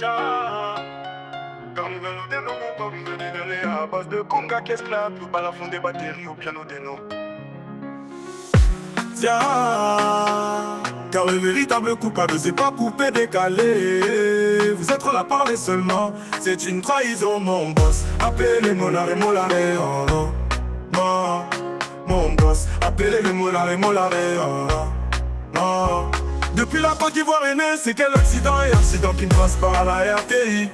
Ja. Quand nous venons de nous, quand nous venons de à base de conga, qu'est-ce que là, plus bas fond des batteries au piano de nous. Tiens, car le véritable coupable c'est pas poupée décalée. Vous êtes là parler seulement, c'est une trahison mon boss. Appelez Molare, Molare, oh non, non. Mon boss, appelez le Molare, Molare, oh non, non. Depuis la Côte d'Ivoire est née, c'est quel accident et accident qui ne passe pas à la RTI.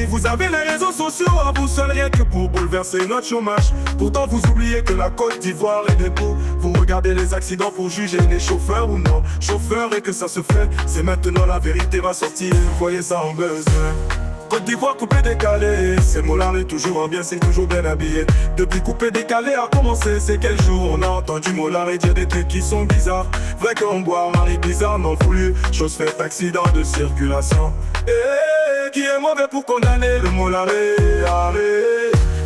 Vous avez les réseaux sociaux à vous seul rien que pour bouleverser notre chômage. Pourtant vous oubliez que la Côte d'Ivoire est debout. Vous regardez les accidents pour juger les chauffeurs ou non chauffeurs et que ça se fait. C'est maintenant la vérité va sortir, vous voyez ça en buzz. Côte d'Ivoire coupé décalé, c'est Molare toujours en bien, c'est toujours bien habillé. Depuis coupé décalé a commencé, c'est quel jour on a entendu Molare dire des trucs qui sont bizarres. Vrai qu'on boit Marie bizarre, non voulu, chose faite, accident de circulation. Et qui est mauvais pour condamner le Molare,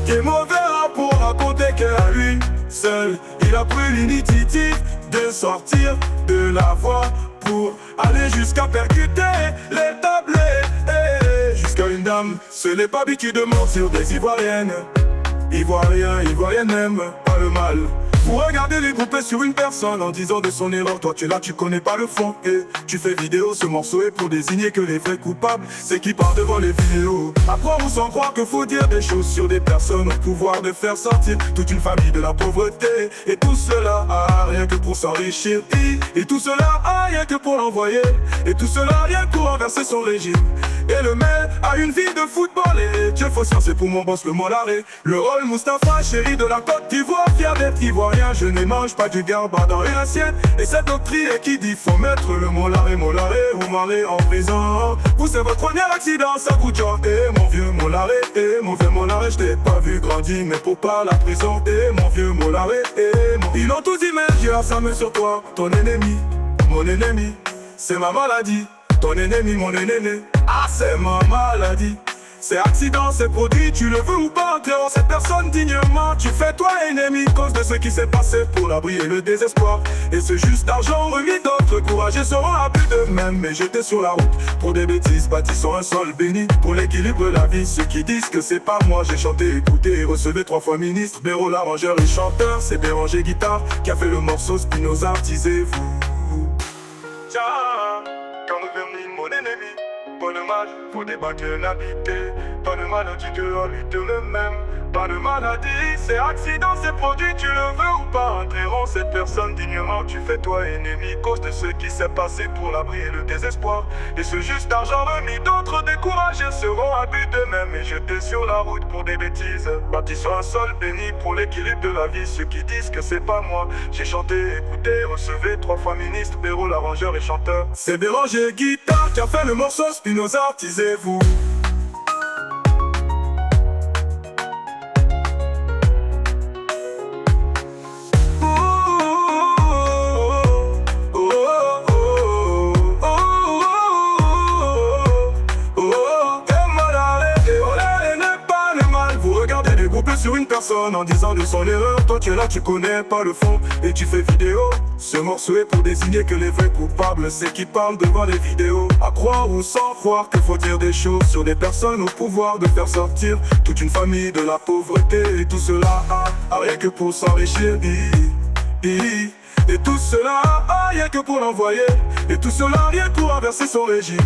qui est mauvais pour raconter qu'à lui seul, il a pris l'initiative de sortir de la voie pour aller jusqu'à percuter les tablés. Jusqu'à une dame, ce n'est pas habitude de mentir des Ivoiriennes. Ivoiriens, Ivoiriennes n'aiment pas le mal. Vous regardez les groupés sur une personne en disant de son erreur. Toi tu es là, tu connais pas le fond et tu fais vidéo. Ce morceau est pour désigner que les vrais coupables, c'est qui partent devant les vidéos. Après on s'en croit que faut dire des choses sur des personnes au pouvoir de faire sortir toute une famille de la pauvreté. Et tout cela a rien que pour s'enrichir. Et tout cela a rien que pour l'envoyer. Et tout cela rien que pour renverser son régime. Et le maire a une vie de football. Et Dieu faut c'est pour mon boss le Molare. Le rôle Mustapha, chéri de la Côte d'Ivoire, fier d'être ivoirien. Je ne mange pas du garba dans une assiette. Et cette doctrine qui dit faut mettre le Molare, Molare ou Marley en prison. Vous c'est votre premier accident, ça vous tue. Et mon vieux Molare, et mon vieux Molare, je t'ai pas vu grandir, mais pour pas la prison. Et mon vieux Molare, et mon... Ils ont tous dit mais Dieu a sa main sur toi. Ton ennemi, mon ennemi, c'est ma maladie. Ton ennemi, mon ennemi, ah c'est ma maladie. C'est accident, c'est produit, tu le veux ou pas, enterrons cette personne dignement. Tu fais toi ennemi, cause de ce qui s'est passé pour l'abri et le désespoir. Et ce juste d'argent remis, d'autres courageux seront à plus de même. Mais jetés sur la route pour des bêtises, bâtissons un sol béni pour l'équilibre de la vie. Ceux qui disent que c'est pas moi, j'ai chanté, écouté et recevé 3 fois ministre. Béraud l'arrangeur et chanteur, c'est Béranger Guitare qui a fait le morceau Spinoza, disez-vous. Tiens, quand nous venons mon ennemi, pas de mal, faut débattre l'habité. Pas de maladie de lutte le même. Pas de maladie, c'est accident, c'est produit, tu le veux ou pas. Enterrons cette personne dignement, tu fais toi ennemi. Cause de ce qui s'est passé pour l'abri et le désespoir. Et ce juste argent remis, d'autres découragés seront à but d'eux-mêmes et jetés sur la route pour des bêtises. Bâtissons un sol béni pour l'équilibre de la vie. Ceux qui disent que c'est pas moi, j'ai chanté, écouté, recevé 3 fois ministre, Béraud l'arrangeur et chanteur. C'est Béranger Guitare qui a fait le morceau Spinoza, disez-vous. Sur une personne en disant de son erreur. Toi tu es là, tu connais pas le fond et tu fais vidéo. Ce morceau est pour désigner que les vrais coupables, c'est qui parlent devant les vidéos. À croire ou sans croire qu'il faut dire des choses sur des personnes au pouvoir de faire sortir toute une famille de la pauvreté. Et tout cela a rien que pour s'enrichir. Et tout cela a rien que pour l'envoyer. Et tout cela rien que pour renverser son régime.